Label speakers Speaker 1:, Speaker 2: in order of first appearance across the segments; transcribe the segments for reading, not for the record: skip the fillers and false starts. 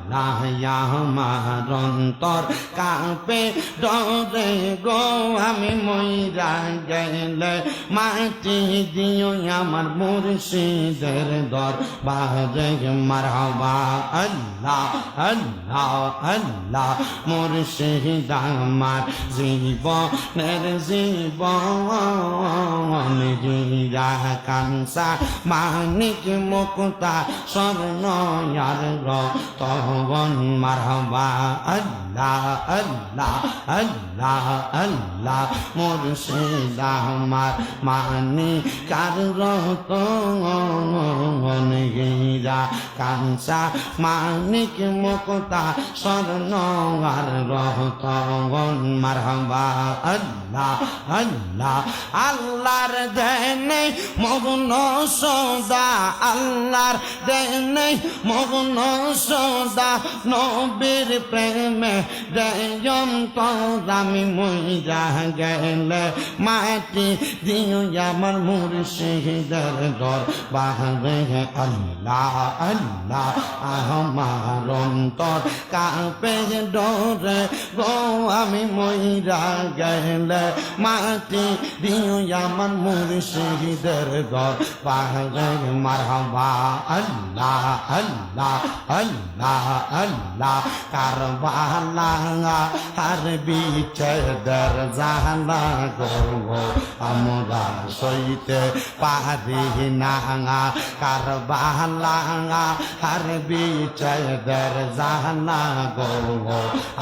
Speaker 1: আল্লাহ আমার অন্তর কাঁপে ডরে গো আমি মইরা গেলে মাটি দিও আমার মুর্শিদের দরবারে মারহাবা আল্লাহ আল্লাহ আল্লাহ মুর্শিদ আমার জীবনের জীবন হীরা কাঞ্চা মানিক মুক্তা স্বর্ণ আর রতন মারহাবা আল্লাহ আল্লাহ আল্লাহ আল্লাহ মুর্শিদ আমার মানিক আর রতন হীরা কাঞ্চা মানিক মুক্তা স্বর্ণ আর রতন মারহাবা আল্লাহ আল্লাহ আল্লাহর দেনে মগ্ন সদা আল্লাহর দেনে মগ্ন সদা নবীর প্রেমে দেয়ম আমি মইরা গেলে মাটি দিও আমার মুর্শিদের দরবারে আল্লাহ আল্লাহ আমার অন্তর কাঁপে ডরে গো আমি মইরা গেলে মাটি দিও আমার মুর্শিদের দরবারে মারহাবা আল্লাহ আল্লাহ আল্লাহ আল্লাহ কারবালা আর বিচেদের জানা গো আমরা সইতে পারি না কারবালা আর বিচেদের জানা গো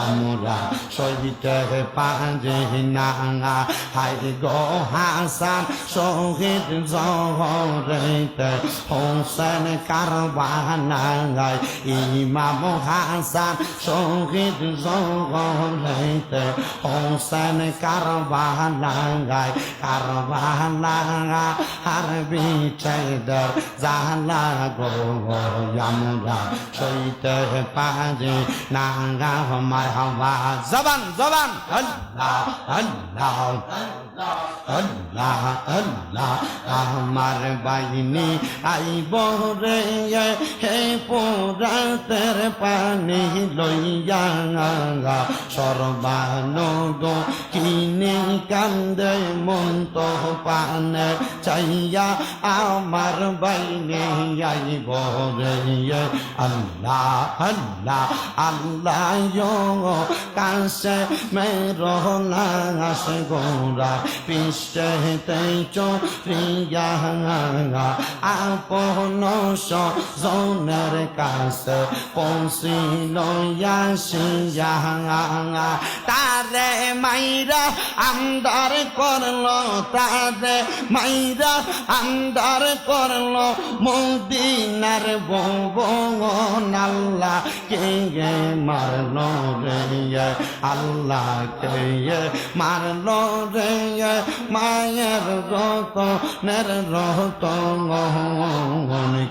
Speaker 1: আমরা সইতে পারি না হাই গো হাসান শহীদ জহরেতে হোসেন কারবালায় ইমাম হাসান শহীদ জহরেতে হোসেন কারবালায় কারবালা আর বিচেদের জালা গো আমরা সইতে পারি না মারহাবা জবান জবান আল্লাহ আল্লাহ আল্লাহ আল্লাহ আমার বাইনি আইব রে হে পোরাতের পানি লইয়া সর্বানন্দ কিনে কান্দে মন তো পানে চাইয়া আমার বাইনি আইব রে আল্লাহ আল্লাহ আল্লাহ কাছে মেরো লাশ গোরা পিষ্টেতে চোরিয়া আপন সজনের কাছে পৌঁছিল আসিয়া তারে মাইরা আন্দার করলো তারে মাইরা আন্দার করলো মদিনার ভুবন আল্লাহ কে মারলো রে আল্লাহ কে মারলো রে মায়ের রতনের রতন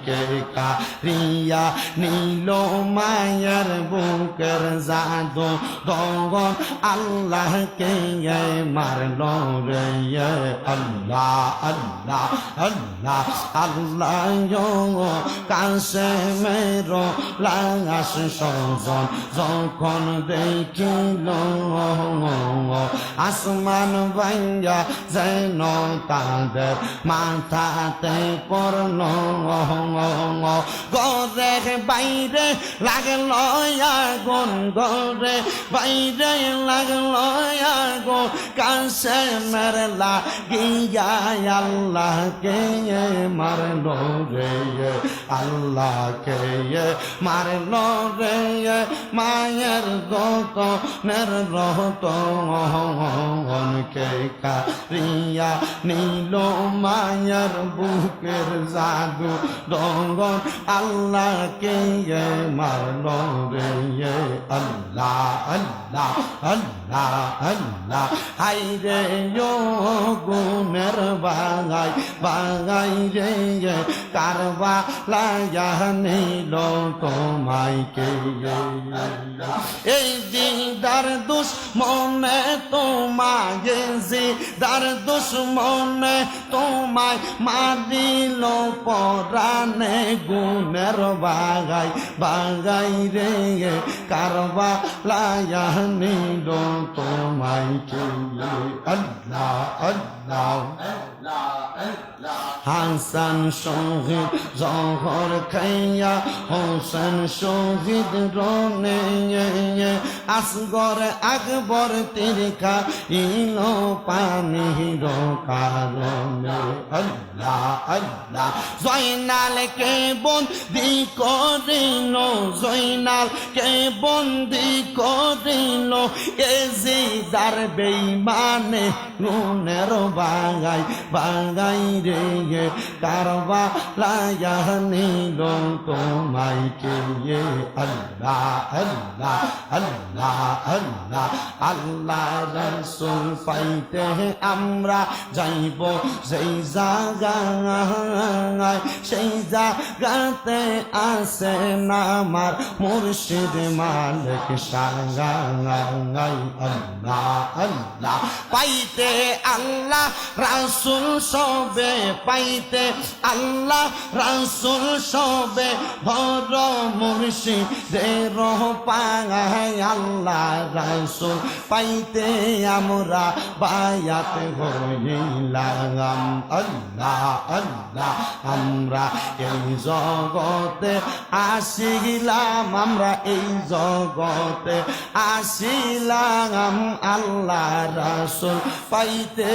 Speaker 1: কে কারিয়া নীল মায়ের বুকের জাদু দগন আল্লাহ কে মারলো রে আল্লাহ আল্লাহ আল্লাহ আল্লাহ কাছে মেরো লাশ সজন যখন দেখিল আসমান ভাঙ্গা যেন তাদের মাথাতে পড়ল ঘরের বাইরে লাগলো আগুন ঘরে বাইরে লাগলো আগুন কাছে মেরলা গিয়া আল্লাহকে মারলো রে আল্লাহকে মারলো রে মায়ের রতনের রতন কে কারিয়া নীল মায়ের বুকের জাদু দগন আল্লাহকে মারলো রে আল্লাহ আল্লাহ আল্লাহ আল্লাহ হাই রে ও গুনের বাগাই বাগাই রে কারবা লায়া নিল তোমায় কে এই দিদার দুশ্মনে তোমায় জিদার দুশ্মনে তোমায় মারিল পরানে গুনের বাগাই বাগাই রে কারবা লায়া নিল তোমায় কে আল্লাহ আল্লাহ হাসান শহীদ জহর খাইয়া হোসেন শহীদ রনে আসগর আকবর তিরকা ইলো পানির কারণে আল্লাহ আল্লাহ জয়নাল কে বন্দি করিল জয়নাল কে বন্দি করিল এজিদার বেঈমানে নুনের বাগাই বাগাই রে কারবা লায়া নিল তোমায় কে আল্লাহ আল্লাহ আল্লাহ আল্লাহ আল্লাহ রাসূল পাইতে আমরা যাইব সেই জায়গায় সেই জায়গাতে আছে আমার মুর্শিদ মালিক সাঙ্গাই আল্লাহ আল্লাহ পাইতে আল্লাহ রাসূল সবে পাইতে আল্লাহ রাসূল সবে ভর মুর্শিদের পায় আল্লাহ রাসূল পাইতে আমরা বায়াত হইলাম আল্লাহ আল্লাহ আমরা এই জগতে আসিলাম আমরা এই জগতে আসিলাম আল্লাহ রাসূল পাইতে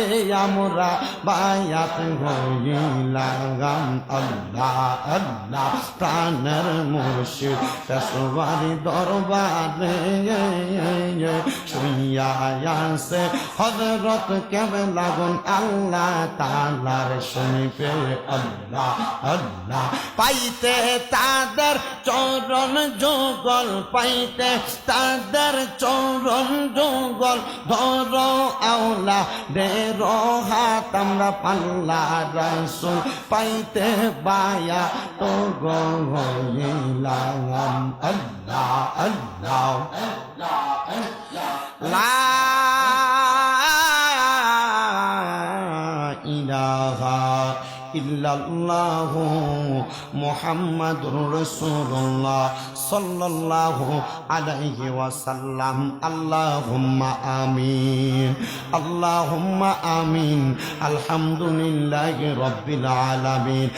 Speaker 1: আমরা বায়াত হইলাম আল্লাহ আল্লাহ প্রাণের মুর্শিদ পেশওয়ারি দরবারে শুইয়া আছে হযরত কেবলাগন আল্লাহ তাআলার শুনিবে আল্লাহ আল্লাহ পাইতে তাদের চরণ যুগল পাইতে তাদের চরণ যুগল ধর আওলা দের হাত আমরা পাল্লা রাসূল পাইতে বায়া তো গইলাম আল্লাহ আল্লাহ লা ইলাহা ইল্লাল্লাহু মুহাম্মাদুর রাসূলুল্লাহ সাল্লাল্লাহু আলাইহি ওয়াসাল্লাম আল্লাহুম্মা আমিন আল্লাহুম্মা আমিন আলহামদুলিল্লাহি রাব্বিল আলামিন।